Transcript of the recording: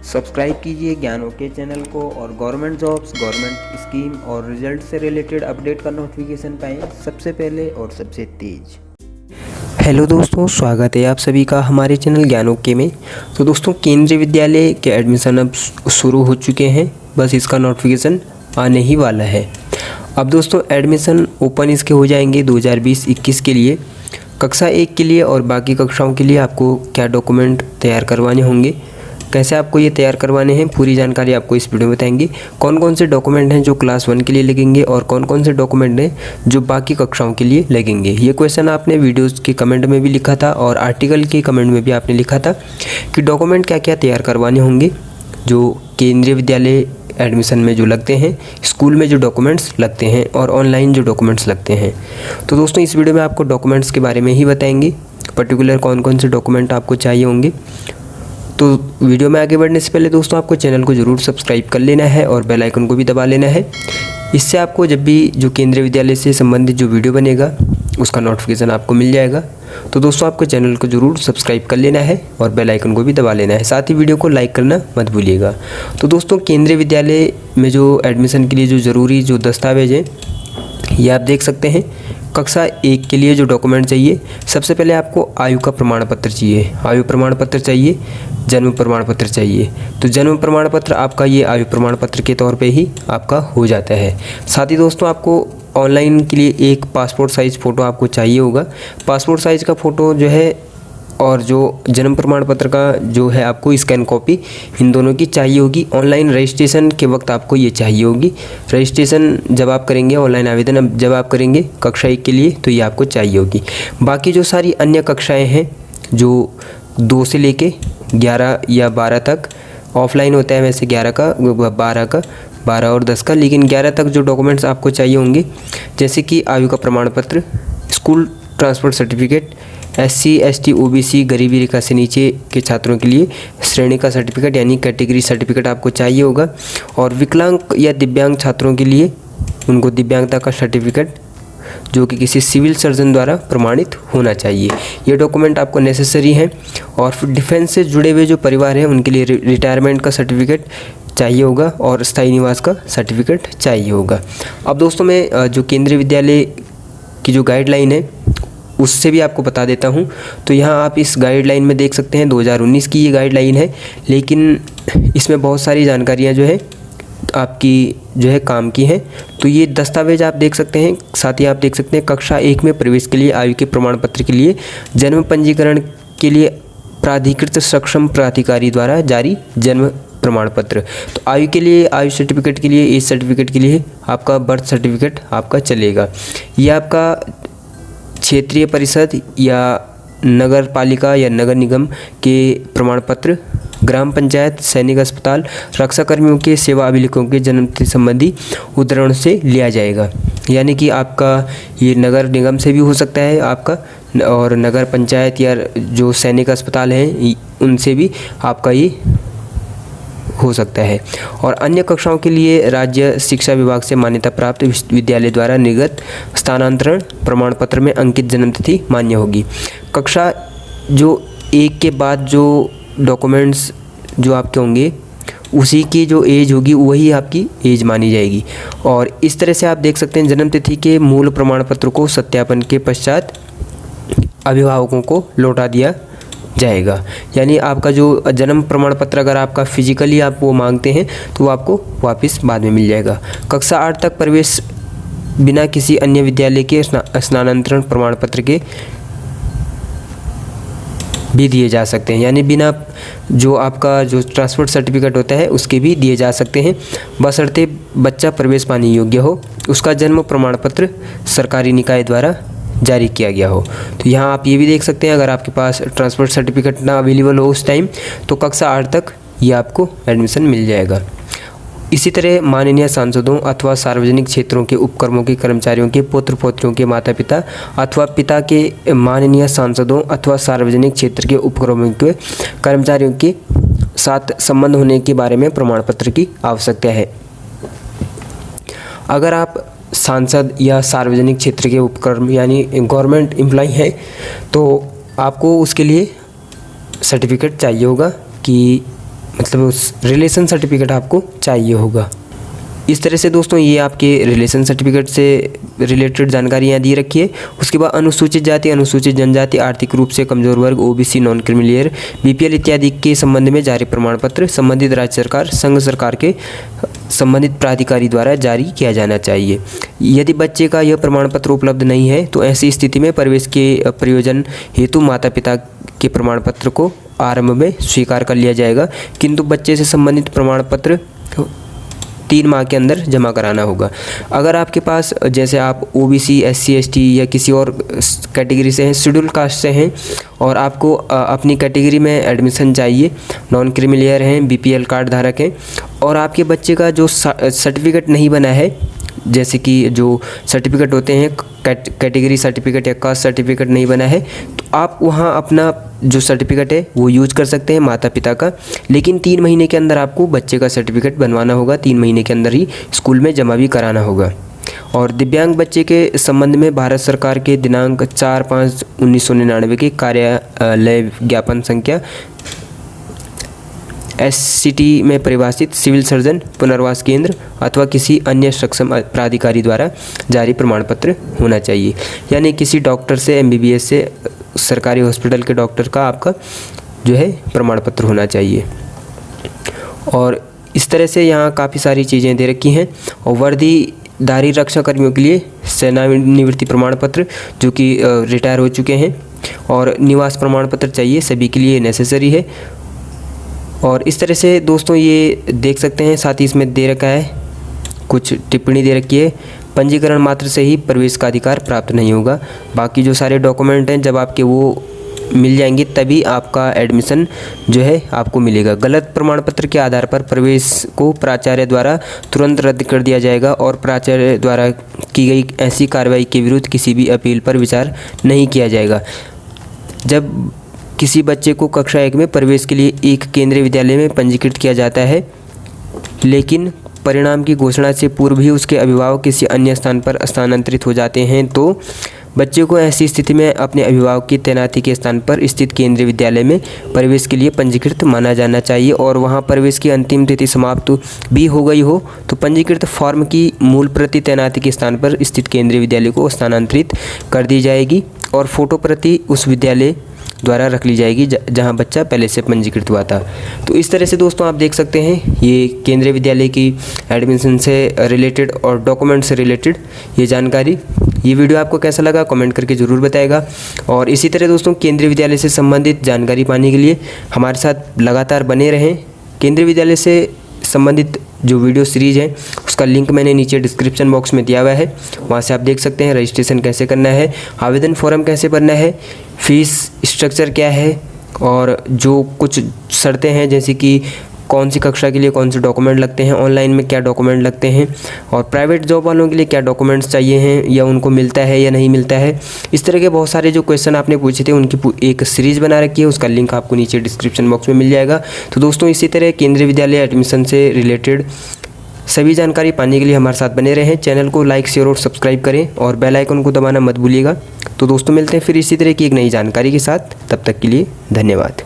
Subscribe कीजिए ज्ञान okay channel को और गवर्नमेंट जॉब्स, गवर्नमेंट स्कीम और रिजल्ट से रिलेटेड अपडेट का नोटिफिकेशन पाएँ सबसे पहले और सबसे तेज़। हेलो दोस्तों, स्वागत है आप सभी का हमारे चैनल ज्ञान ओके में। तो दोस्तों, केंद्रीय विद्यालय के एडमिशन अब शुरू हो चुके हैं, बस इसका नोटिफिकेशन आने ही वाला है। अब दोस्तों एडमिशन ओपन इसके हो जाएंगे 2020-21 के लिए, कक्षा 1 के लिए और बाकी कक्षाओं के लिए आपको क्या डॉक्यूमेंट तैयार करवाने होंगे, कैसे आपको ये तैयार करवाने हैं, पूरी जानकारी आपको इस वीडियो में बताएंगे। कौन कौन से डॉक्यूमेंट हैं जो क्लास 1 के लिए लगेंगे और कौन कौन से डॉक्यूमेंट हैं जो बाकी कक्षाओं के लिए लगेंगे। ये क्वेश्चन आपने वीडियोस के कमेंट में भी लिखा था और आर्टिकल के कमेंट में भी आपने लिखा था कि डॉक्यूमेंट क्या क्या तैयार करवाने होंगे जो केंद्रीय विद्यालय एडमिशन में जो लगते हैं, स्कूल में जो डॉक्यूमेंट्स लगते हैं और ऑनलाइन जो डॉक्यूमेंट्स लगते हैं। तो दोस्तों इस वीडियो में आपको डॉक्यूमेंट्स के बारे में ही बताएंगे, पर्टिकुलर कौन कौन से डॉक्यूमेंट आपको चाहिए होंगे। तो वीडियो में आगे बढ़ने से पहले दोस्तों आपको चैनल को ज़रूर सब्सक्राइब कर लेना है और बेल आइकन को भी दबा लेना है। इससे आपको जब भी जो केंद्रीय विद्यालय से संबंधित जो वीडियो बनेगा उसका नोटिफिकेशन आपको मिल जाएगा। तो दोस्तों आपको चैनल को ज़रूर सब्सक्राइब कर लेना है और बेल आइकन को भी दबा लेना है, साथ ही वीडियो को लाइक करना मत भूलिएगा। तो दोस्तों केंद्रीय विद्यालय में जो एडमिशन के लिए जो ज़रूरी जो दस्तावेज हैं ये आप देख सकते हैं। कक्षा 1 के लिए जो डॉक्यूमेंट चाहिए, सबसे पहले आपको आयु का प्रमाण पत्र चाहिए, आयु प्रमाण पत्र चाहिए, जन्म प्रमाण पत्र चाहिए। तो जन्म प्रमाण पत्र आपका ये आयु प्रमाण पत्र के तौर पे ही आपका हो जाता है। साथ ही दोस्तों आपको ऑनलाइन के लिए एक पासपोर्ट साइज़ फ़ोटो आपको चाहिए होगा। पासपोर्ट साइज़ का फ़ोटो जो है और जो जन्म प्रमाण पत्र का जो है आपको स्कैन कॉपी, इन दोनों की चाहिए होगी। ऑनलाइन रजिस्ट्रेशन के वक्त आपको ये चाहिए होगी। रजिस्ट्रेशन जब आप करेंगे, ऑनलाइन आवेदन जब आप करेंगे कक्षा 1 के लिए, तो ये आपको चाहिए होगी। बाकी जो सारी अन्य कक्षाएं हैं जो 2 से लेके 11 या 12 तक ऑफलाइन होता है, वैसे 11 का 12 और 10 का, लेकिन 11 तक जो डॉक्यूमेंट्स आपको चाहिए होंगे जैसे कि आयु का प्रमाण पत्र, school transfer certificate, SC ST OBC गरीबी रेखा से नीचे के छात्रों के लिए श्रेणी का सर्टिफिकेट यानी कैटेगरी सर्टिफिकेट आपको चाहिए होगा। और विकलांग या दिव्यांग छात्रों के लिए उनको दिव्यांगता का सर्टिफिकेट जो कि किसी सिविल सर्जन द्वारा प्रमाणित होना चाहिए। ये डॉक्यूमेंट आपको नेसेसरी हैं। और फिर डिफेंस से जुड़े हुए जो परिवार हैं उनके लिए रिटायरमेंट का सर्टिफिकेट चाहिए होगा और स्थायी निवास का सर्टिफिकेट चाहिए होगा। अब दोस्तों मैं जो केंद्रीय विद्यालय की जो गाइडलाइन है उससे भी आपको बता देता हूँ। तो यहाँ आप इस गाइडलाइन में देख सकते हैं 2019 की ये गाइडलाइन है, लेकिन इसमें बहुत सारी जानकारियाँ जो है आपकी जो है काम की हैं। तो ये दस्तावेज आप देख सकते हैं, साथ ही आप देख सकते हैं कक्षा 1 में प्रवेश के लिए आयु के प्रमाण पत्र के लिए जन्म पंजीकरण के लिए प्राधिकृत सक्षम प्राधिकारी द्वारा जारी जन्म प्रमाण पत्र। तो आयु के लिए आयु सर्टिफिकेट के लिए, एज सर्टिफिकेट के लिए आपका बर्थ सर्टिफिकेट आपका चलेगा। ये आपका क्षेत्रीय परिषद या नगर पालिका या नगर निगम के प्रमाण पत्र, ग्राम पंचायत, सैनिक अस्पताल, रक्षा कर्मियों के सेवा अभिलेखों के जन्म तिथि संबंधी उद्धरण से लिया जाएगा। यानी कि आपका ये नगर निगम से भी हो सकता है आपका, और नगर पंचायत या जो सैनिक अस्पताल हैं उनसे भी आपका ये हो सकता है। और अन्य कक्षाओं के लिए राज्य शिक्षा विभाग से मान्यता प्राप्त विश्वविद्यालय द्वारा निर्गत स्थानांतरण प्रमाण पत्र में अंकित जन्मतिथि मान्य होगी। कक्षा जो 1 के बाद जो डॉक्यूमेंट्स जो आपके होंगे उसी की जो एज होगी वही आपकी एज मानी जाएगी। और इस तरह से आप देख सकते हैं जन्मतिथि के मूल प्रमाण पत्र को सत्यापन के पश्चात अभिभावकों को लौटा दिया जाएगा। यानी आपका जो जन्म प्रमाण पत्र अगर आपका फिजिकली आप वो मांगते हैं तो वो आपको वापस बाद में मिल जाएगा। कक्षा 8 तक प्रवेश बिना किसी अन्य विद्यालय के स्नानांतरण प्रमाण पत्र के भी दिए जा सकते हैं, यानी बिना जो आपका जो ट्रांसफ़र सर्टिफिकेट होता है उसके भी दिए जा सकते हैं, बशर्ते बच्चा प्रवेश पाने योग्य हो, उसका जन्म प्रमाण पत्र सरकारी निकाय द्वारा जारी किया गया हो। तो यहाँ आप ये भी देख सकते हैं, अगर आपके पास ट्रांसफ़र सर्टिफिकेट ना अवेलेबल हो उस टाइम तो कक्षा 8 तक ये आपको एडमिशन मिल जाएगा। इसी तरह माननीय सांसदों अथवा सार्वजनिक क्षेत्रों के उपक्रमों के कर्मचारियों के पुत्र पौत्रियों के माता पिता अथवा पिता के माननीय सांसदों अथवा सार्वजनिक क्षेत्र के उपक्रमों के कर्मचारियों के साथ संबंध होने के बारे में प्रमाण पत्र की आवश्यकता है। अगर आप सांसद या सार्वजनिक क्षेत्र के उपक्रम यानी गवर्नमेंट एम्प्लॉय हैं तो आपको उसके लिए सर्टिफिकेट चाहिए होगा कि मतलब उस रिलेशन सर्टिफिकेट आपको चाहिए होगा। इस तरह से दोस्तों ये आपके रिलेशन सर्टिफिकेट से रिलेटेड जानकारियाँ दी रखी है। उसके बाद अनुसूचित जाति, अनुसूचित जनजाति, आर्थिक रूप से कमजोर वर्ग, ओबीसी, नॉन क्रीमी, बीपीएल इत्यादि के संबंध में जारी प्रमाण पत्र संबंधित राज्य सरकार, संघ सरकार के संबंधित प्राधिकारी द्वारा जारी किया जाना चाहिए। यदि बच्चे का यह प्रमाण पत्र उपलब्ध नहीं है तो ऐसी स्थिति में प्रवेश के प्रयोजन हेतु माता पिता के प्रमाण पत्र को आरंभ में स्वीकार कर लिया जाएगा, किंतु बच्चे से संबंधित प्रमाण पत्र 3 माह के अंदर जमा कराना होगा। अगर आपके पास जैसे आप ओबीसी, एससी, एसटी या किसी और कैटेगरी से हैं, शेड्यूल कास्ट से हैं और आपको अपनी कैटेगरी में एडमिशन चाहिए, नॉन क्रीमी लेयर हैं, बीपीएल कार्ड धारक हैं और आपके बच्चे का जो सर्टिफिकेट नहीं बना है, जैसे कि जो सर्टिफिकेट होते हैं कैटेगरी सर्टिफिकेट या कास्ट सर्टिफिकेट नहीं बना है, तो आप वहाँ अपना जो सर्टिफिकेट है वो यूज कर सकते हैं माता पिता का, लेकिन 3 महीने के अंदर आपको बच्चे का सर्टिफिकेट बनवाना होगा, 3 महीने के अंदर ही स्कूल में जमा भी कराना होगा। और दिव्यांग बच्चे के संबंध में भारत सरकार के दिनांक 4/5/1999 के कार्यालय ज्ञापन संख्या SCT में परिभाषित सिविल सर्जन, पुनर्वास केंद्र अथवा किसी अन्य सक्षम प्राधिकारी द्वारा जारी प्रमाण पत्र होना चाहिए। यानी किसी डॉक्टर से, MBBS से, सरकारी हॉस्पिटल के डॉक्टर का आपका जो है प्रमाण पत्र होना चाहिए। और इस तरह से यहाँ काफ़ी सारी चीज़ें दे रखी हैं। और वर्दीधारी रक्षा कर्मियों के लिए सेवानिवृत्ति प्रमाण पत्र जो कि रिटायर हो चुके हैं, और निवास प्रमाण पत्र चाहिए, सभी के लिए नेसेसरी है। और इस तरह से दोस्तों ये देख सकते हैं, साथ ही इसमें दे रखा है कुछ टिप्पणी दे रखी है, पंजीकरण मात्र से ही प्रवेश का अधिकार प्राप्त नहीं होगा। बाकी जो सारे डॉक्यूमेंट हैं जब आपके वो मिल जाएंगे तभी आपका एडमिशन जो है आपको मिलेगा। गलत प्रमाण पत्र के आधार पर प्रवेश को प्राचार्य द्वारा तुरंत रद्द कर दिया जाएगा और प्राचार्य द्वारा की गई ऐसी कार्रवाई के विरुद्ध किसी भी अपील पर विचार नहीं किया जाएगा। जब किसी बच्चे को कक्षा 1 में प्रवेश के लिए एक केंद्रीय विद्यालय में पंजीकृत किया जाता है, लेकिन परिणाम की घोषणा से पूर्व ही उसके अभिभावक किसी अन्य स्थान पर स्थानांतरित हो जाते हैं, तो बच्चे को ऐसी स्थिति में अपने अभिभावक की तैनाती के स्थान पर स्थित केंद्रीय विद्यालय में प्रवेश के लिए पंजीकृत माना जाना चाहिए। और वहां प्रवेश की अंतिम तिथि समाप्त भी हो गई हो तो पंजीकृत फॉर्म की मूल प्रति तैनाती के स्थान पर स्थित केंद्रीय विद्यालय को स्थानांतरित कर दी जाएगी और फोटो प्रति उस विद्यालय द्वारा रख ली जाएगी जहां बच्चा पहले से पंजीकृत हुआ था। तो इस तरह से दोस्तों आप देख सकते हैं ये केंद्रीय विद्यालय की एडमिशन से रिलेटेड और डॉक्यूमेंट से रिलेटेड ये जानकारी। ये वीडियो आपको कैसा लगा कमेंट करके ज़रूर बताएगा। और इसी तरह दोस्तों केंद्रीय विद्यालय से संबंधित जानकारी पाने के लिए हमारे साथ लगातार बने रहें। केंद्रीय विद्यालय से संबंधित जो वीडियो सीरीज़ है उसका लिंक मैंने नीचे डिस्क्रिप्शन बॉक्स में दिया हुआ है, वहाँ से आप देख सकते हैं रजिस्ट्रेशन कैसे करना है, आवेदन फॉर्म कैसे भरना है, फीस स्ट्रक्चर क्या है और जो कुछ शर्तें हैं जैसे कि कौन सी कक्षा के लिए कौन से डॉक्यूमेंट लगते हैं, ऑनलाइन में क्या डॉक्यूमेंट लगते हैं और प्राइवेट जॉब वालों के लिए क्या डॉक्यूमेंट्स चाहिए हैं या उनको मिलता है या नहीं मिलता है। इस तरह के बहुत सारे जो क्वेश्चन आपने पूछे थे उनकी एक सीरीज़ बना रखी है, उसका लिंक आपको नीचे डिस्क्रिप्शन बॉक्स में मिल जाएगा। तो दोस्तों इसी तरह केंद्रीय विद्यालय एडमिशन से रिलेटेड सभी जानकारी पाने के लिए हमारे साथ बने रहें। चैनल को लाइक, शेयर और सब्सक्राइब करें और बेल आइकन को दबाना मत भूलिएगा। तो दोस्तों मिलते हैं फिर इसी तरह की एक नई जानकारी के साथ, तब तक के लिए धन्यवाद।